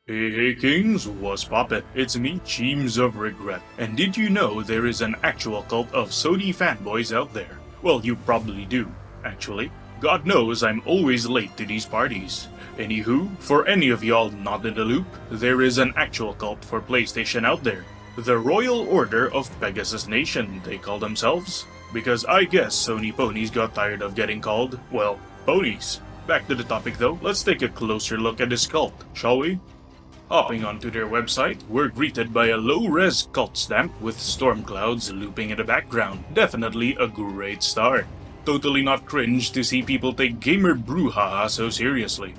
Hey Kings, what's poppin'? It's me, Cheems of Regret. And did you know there is an actual cult of Sony fanboys out there? Well, you probably do, actually. God knows I'm always late to these parties. Anywho, for any of y'all not in the loop, there is an actual cult for PlayStation out there. The Royal Order of Pegasus Nation, they call themselves. Because I guess Sony ponies got tired of getting called, well, ponies. Back to the topic though, let's take a closer look at this cult, shall we? Hopping onto their website, we're greeted by a low-res cult stamp with storm clouds looping in the background. Definitely a great start. Totally not cringe to see people take gamer brouhaha so seriously.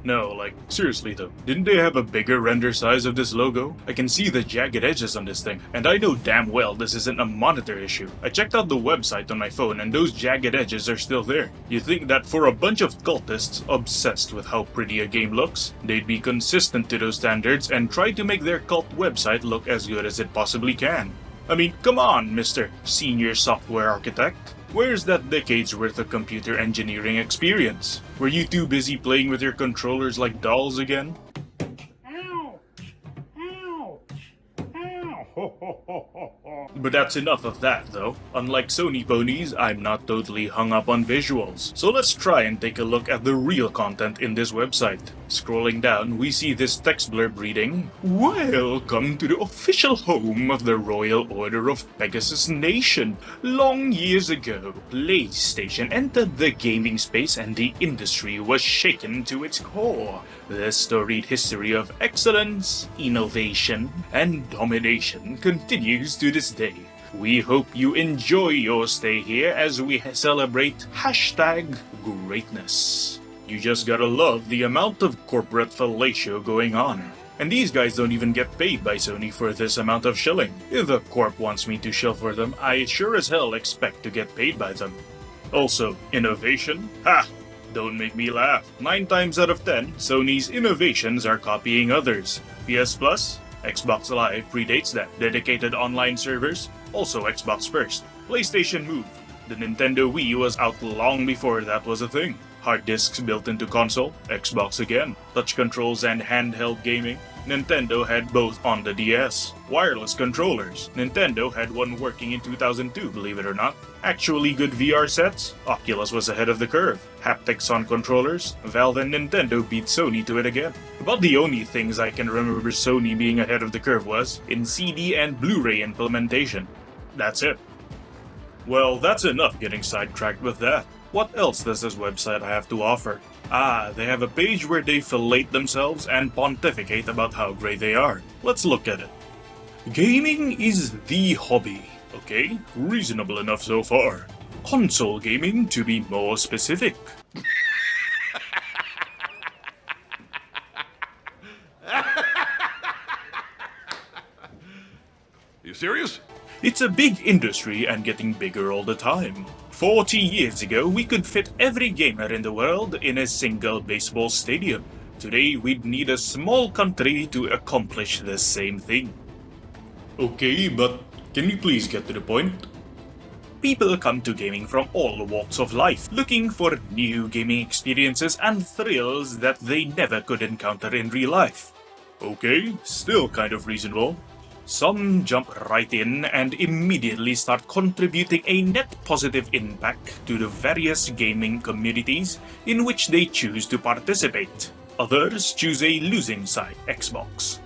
No, like, seriously though, didn't they have a bigger render size of this logo? I can see the jagged edges on this thing, and I know damn well this isn't a monitor issue. I checked out the website on my phone and those jagged edges are still there. You'd think that for a bunch of cultists obsessed with how pretty a game looks, they'd be consistent to those standards and try to make their cult website look as good as it possibly can. I mean, come on, Mr. Senior Software Architect. Where's that decade's worth of computer engineering experience? Were you too busy playing with your controllers like dolls again? Ow! Ow! Ow! Ho, ho, ho, ho, ho. But that's enough of that though. Unlike Sony ponies, I'm not totally hung up on visuals. So let's try and take a look at the real content in this website. Scrolling down, we see this text blurb reading, "Welcome to the official home of the Royal Order of Pegasus Nation. Long years ago, PlayStation entered the gaming space and the industry was shaken to its core. The storied history of excellence, innovation, and domination continues to this day. We hope you enjoy your stay here as we celebrate #greatness." You just gotta love the amount of corporate fellatio going on. And these guys don't even get paid by Sony for this amount of shilling. If a corp wants me to shill for them, I sure as hell expect to get paid by them. Also, innovation? Ha! Don't make me laugh. 9 times out of 10, Sony's innovations are copying others. PS Plus? Xbox Live predates that. Dedicated online servers? Also Xbox first. PlayStation Move. The Nintendo Wii was out long before that was a thing. Hard disks built into console, Xbox again. Touch controls and handheld gaming, Nintendo had both on the DS. Wireless controllers, Nintendo had one working in 2002, believe it or not. Actually good VR sets, Oculus was ahead of the curve. Haptics on controllers, Valve and Nintendo beat Sony to it again. About the only things I can remember Sony being ahead of the curve was in CD and Blu-ray implementation. That's it. Well, that's enough getting sidetracked with that. What else does this website have to offer? They have a page where they fillet themselves and pontificate about how great they are. Let's look at it. Gaming is the hobby. Okay, reasonable enough so far. Console gaming, to be more specific. You serious? It's a big industry and getting bigger all the time. 40 years ago, we could fit every gamer in the world in a single baseball stadium. Today, we'd need a small country to accomplish the same thing. Okay, but can you please get to the point? People come to gaming from all walks of life, looking for new gaming experiences and thrills that they never could encounter in real life. Okay, still kind of reasonable. Some jump right in and immediately start contributing a net positive impact to the various gaming communities in which they choose to participate. Others choose a losing side, Xbox.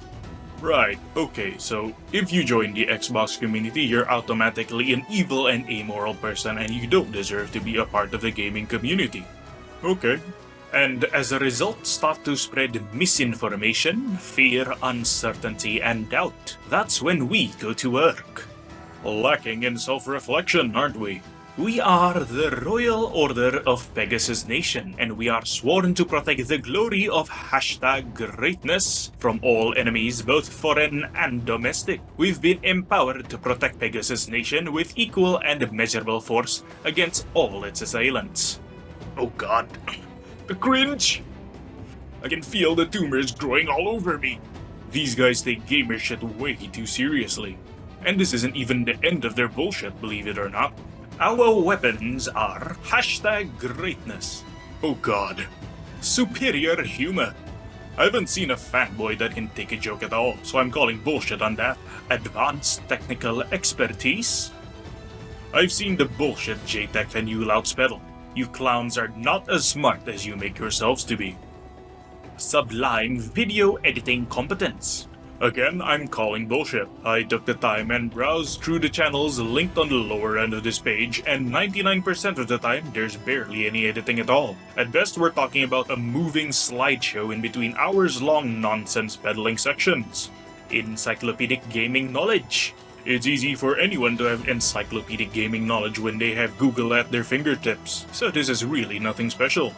Right, okay, so if you join the Xbox community, you're automatically an evil and amoral person and you don't deserve to be a part of the gaming community. Okay. And as a result, start to spread misinformation, fear, uncertainty, and doubt. That's when we go to work. Lacking in self-reflection, aren't we? We are the Royal Order of Pegasus Nation, and we are sworn to protect the glory of #greatness from all enemies, both foreign and domestic. We've been empowered to protect Pegasus Nation with equal and measurable force against all its assailants. Oh god. The cringe! I can feel the tumors growing all over me. These guys take gamer shit way too seriously. And this isn't even the end of their bullshit, believe it or not. Our weapons are #greatness. Oh god. Superior humor. I haven't seen a fanboy that can take a joke at all, so I'm calling bullshit on that. Advanced technical expertise? I've seen the bullshit JTech and you louds peddle. You clowns are not as smart as you make yourselves to be. Sublime video editing competence. Again, I'm calling bullshit. I took the time and browsed through the channels linked on the lower end of this page, and 99% of the time, there's barely any editing at all. At best, we're talking about a moving slideshow in between hours-long nonsense peddling sections. Encyclopedic gaming knowledge. It's easy for anyone to have encyclopedic gaming knowledge when they have Google at their fingertips, so this is really nothing special.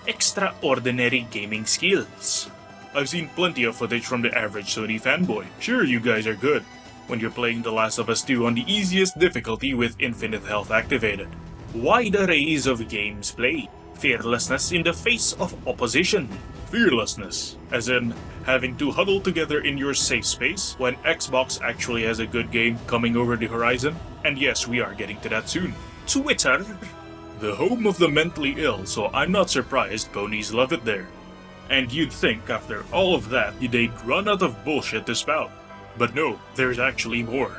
Extraordinary gaming skills. I've seen plenty of footage from the average Sony fanboy. Sure, you guys are good when you're playing The Last of Us 2 on the easiest difficulty with infinite health activated. Wide arrays of games played. Fearlessness in the face of opposition. Fearlessness, as in having to huddle together in your safe space when Xbox actually has a good game coming over the horizon. And yes, we are getting to that soon. Twitter. The home of the mentally ill, so I'm not surprised ponies love it there. And you'd think after all of that, they'd run out of bullshit to spout. But no, there's actually more.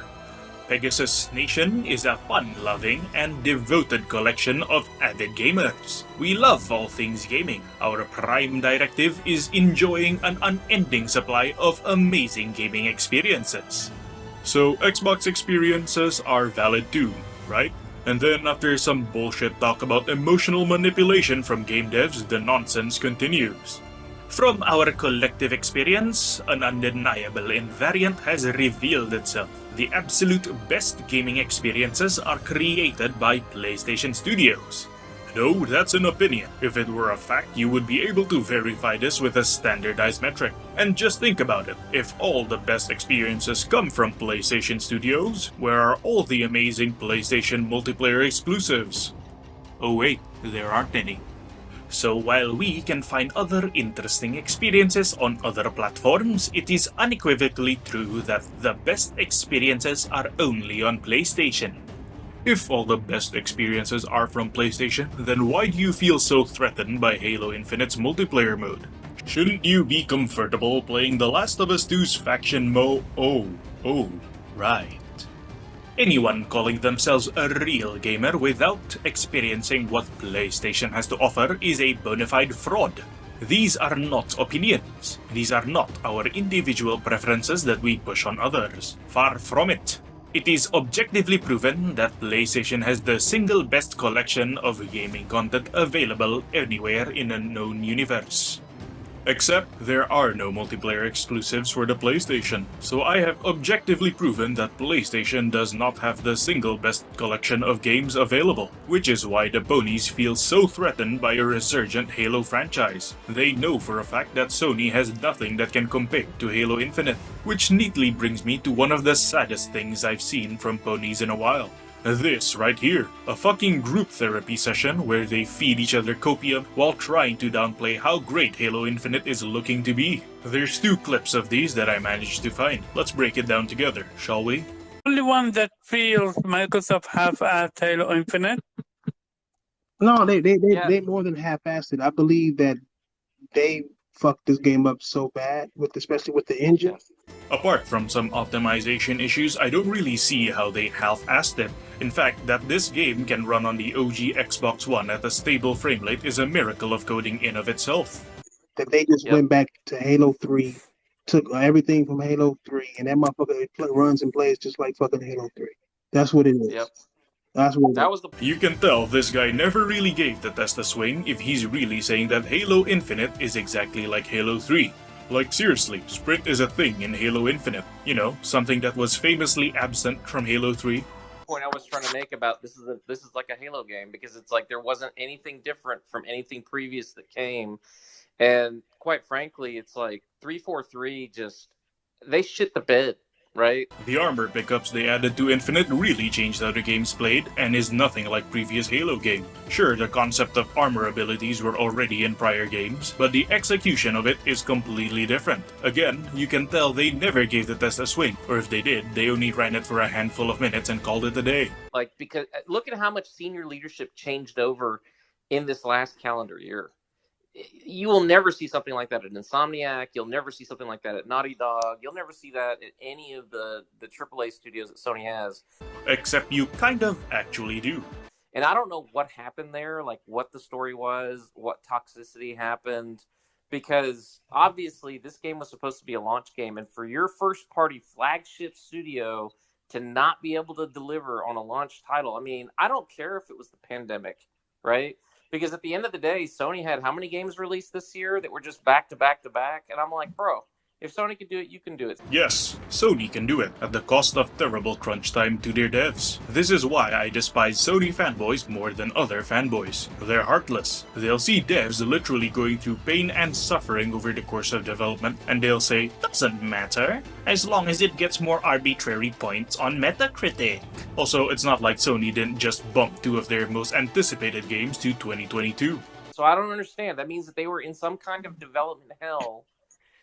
Pegasus Nation is a fun-loving and devoted collection of avid gamers. We love all things gaming. Our prime directive is enjoying an unending supply of amazing gaming experiences. So Xbox experiences are valid too, right? And then after some bullshit talk about emotional manipulation from game devs, the nonsense continues. From our collective experience, an undeniable invariant has revealed itself. The absolute best gaming experiences are created by PlayStation Studios. No, that's an opinion. If it were a fact, you would be able to verify this with a standardized metric. And just think about it. If all the best experiences come from PlayStation Studios, where are all the amazing PlayStation multiplayer exclusives? Oh wait, there aren't any. So while we can find other interesting experiences on other platforms, it is unequivocally true that the best experiences are only on PlayStation. If all the best experiences are from PlayStation, then why do you feel so threatened by Halo Infinite's multiplayer mode? Shouldn't you be comfortable playing The Last of Us 2's faction mode? Oh, right. Anyone calling themselves a real gamer without experiencing what PlayStation has to offer is a bona fide fraud. These are not opinions. These are not our individual preferences that we push on others. Far from it. It is objectively proven that PlayStation has the single best collection of gaming content available anywhere in a known universe. Except there are no multiplayer exclusives for the PlayStation, so I have objectively proven that PlayStation does not have the single best collection of games available, which is why the ponies feel so threatened by a resurgent Halo franchise. They know for a fact that Sony has nothing that can compare to Halo Infinite, which neatly brings me to one of the saddest things I've seen from ponies in a while. This right here, a fucking group therapy session where they feed each other copium while trying to downplay how great Halo Infinite is looking to be. There's 2 clips of these that I managed to find. Let's break it down together, shall we? Only one that feels Microsoft half-assed Halo Infinite. No, they more than half-assed it. I believe that they fucked this game up so bad, especially with the engine. Apart from some optimization issues, I don't really see how they half-assed it. In fact, that this game can run on the OG Xbox One at a stable framerate is a miracle of coding in of itself. That they just went back to Halo 3, took everything from Halo 3, and that motherfucker runs and plays just like fucking Halo 3. That's what it is. Yep. That's what that was the. You can tell this guy never really gave the test a swing if he's really saying that Halo Infinite is exactly like Halo 3. Like seriously, sprint is a thing in Halo Infinite. You know, something that was famously absent from Halo 3. Point I was trying to make about this is like a Halo game because it's like there wasn't anything different from anything previous that came, and quite frankly, it's like 343 just they shit the bed. Right? The armor pickups they added to Infinite really changed how the game's played and is nothing like previous Halo game. Sure, the concept of armor abilities were already in prior games, but the execution of it is completely different. Again, you can tell they never gave the test a swing, or if they did, they only ran it for a handful of minutes and called it a day. Like, because look at how much senior leadership changed over in this last calendar year. you will never see something like that at Insomniac. You'll never see something like that at Naughty Dog. You'll never see that at any of the AAA studios that Sony has. Except you kind of actually do. And I don't know what happened there, like what the story was, what toxicity happened, because obviously this game was supposed to be a launch game, and for your first party flagship studio to not be able to deliver on a launch title, I mean, I don't care if it was the pandemic, right? Because at the end of the day, Sony had how many games released this year that were just back to back to back? And I'm like, bro, if Sony can do it, you can do it. Yes, Sony can do it, at the cost of terrible crunch time to their devs. This is why I despise Sony fanboys more than other fanboys. They're heartless. They'll see devs literally going through pain and suffering over the course of development, and they'll say, doesn't matter, as long as it gets more arbitrary points on Metacritic. Also, it's not like Sony didn't just bump 2 of their most anticipated games to 2022. So I don't understand. That means that they were in some kind of development hell.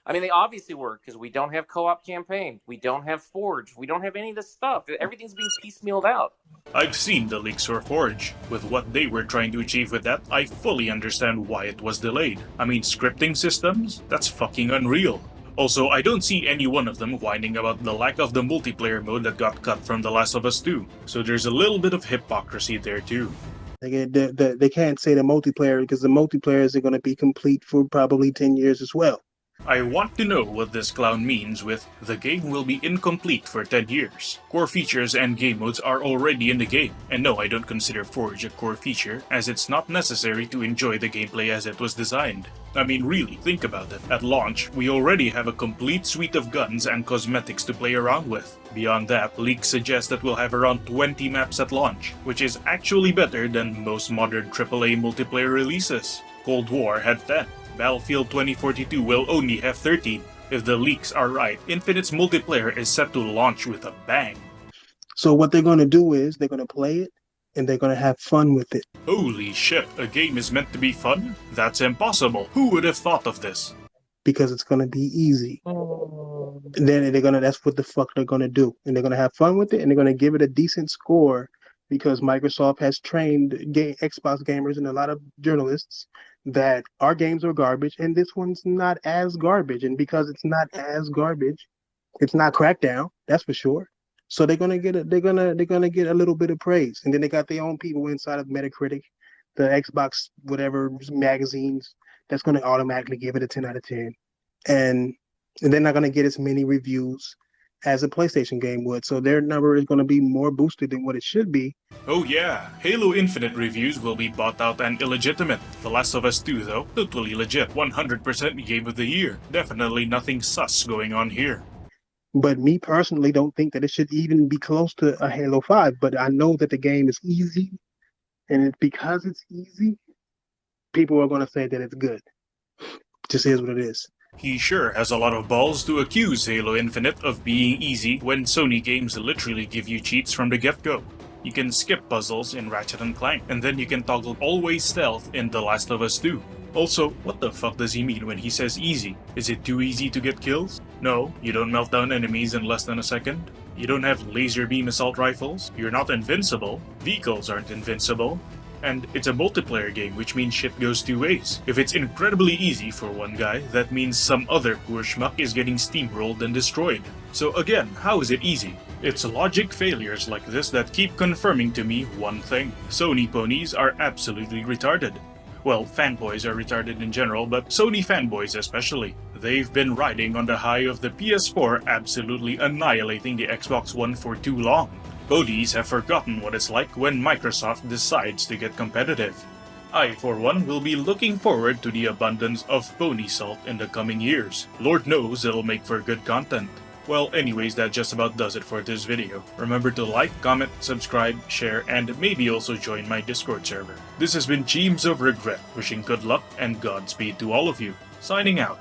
I mean, they obviously were, because we don't have co-op campaign, we don't have Forge, we don't have any of this stuff. Everything's being piecemealed out. I've seen the leaks for Forge. With what they were trying to achieve with that, I fully understand why it was delayed. I mean, scripting systems? That's fucking unreal. Also, I don't see any one of them whining about the lack of the multiplayer mode that got cut from The Last of Us 2. So there's a little bit of hypocrisy there too. They can't say the multiplayer, because the multiplayers are going to be complete for probably 10 years as well. I want to know what this clown means with the game will be incomplete for 10 years. Core features and game modes are already in the game, and no, I don't consider Forge a core feature, as it's not necessary to enjoy the gameplay as it was designed. I mean, really, think about it. At launch, we already have a complete suite of guns and cosmetics to play around with. Beyond that, leaks suggest that we'll have around 20 maps at launch, which is actually better than most modern AAA multiplayer releases. Cold War had 10. Battlefield 2042 will only have 13. If the leaks are right, Infinite's multiplayer is set to launch with a bang. So what they're going to do is they're going to play it and they're going to have fun with it. Holy shit, a game is meant to be fun? That's impossible. Who would have thought of this? Because it's going to be easy. And then that's what the fuck they're going to do. And they're going to have fun with it, and they're going to give it a decent score, because Microsoft has trained Xbox gamers and a lot of journalists that our games are garbage, and this one's not as garbage. And because it's not as garbage, it's not Crackdown, that's for sure. So they're gonna get a little bit of praise, and then they got their own people inside of Metacritic, the Xbox whatever magazines, that's gonna automatically give it a 10 out of 10, and they're not gonna get as many reviews as a PlayStation game would, so their number is going to be more boosted than what it should be. Oh yeah, Halo Infinite reviews will be bought out and illegitimate. The Last of Us 2 though, totally legit, 100% Game of the Year. Definitely nothing sus going on here. But me personally don't think that it should even be close to a Halo 5, but I know that the game is easy, and because it's easy, people are going to say that it's good. Just is what it is. He sure has a lot of balls to accuse Halo Infinite of being easy when Sony games literally give you cheats from the get-go. You can skip puzzles in Ratchet & Clank, and then you can toggle always stealth in The Last of Us 2. Also, what the fuck does he mean when he says easy? Is it too easy to get kills? No, you don't melt down enemies in less than a second. You don't have laser beam assault rifles. You're not invincible. Vehicles aren't invincible. And it's a multiplayer game, which means shit goes 2 ways. If it's incredibly easy for one guy, that means some other poor schmuck is getting steamrolled and destroyed. So again, how is it easy? It's logic failures like this that keep confirming to me one thing. Sony ponies are absolutely retarded. Well, fanboys are retarded in general, but Sony fanboys especially. They've been riding on the high of the PS4 absolutely annihilating the Xbox One for too long. Ponies have forgotten what it's like when Microsoft decides to get competitive. I, for one, will be looking forward to the abundance of pony salt in the coming years. Lord knows it'll make for good content. Well, anyways, that just about does it for this video. Remember to like, comment, subscribe, share, and maybe also join my Discord server. This has been Teams of Regret, wishing good luck and Godspeed to all of you. Signing out.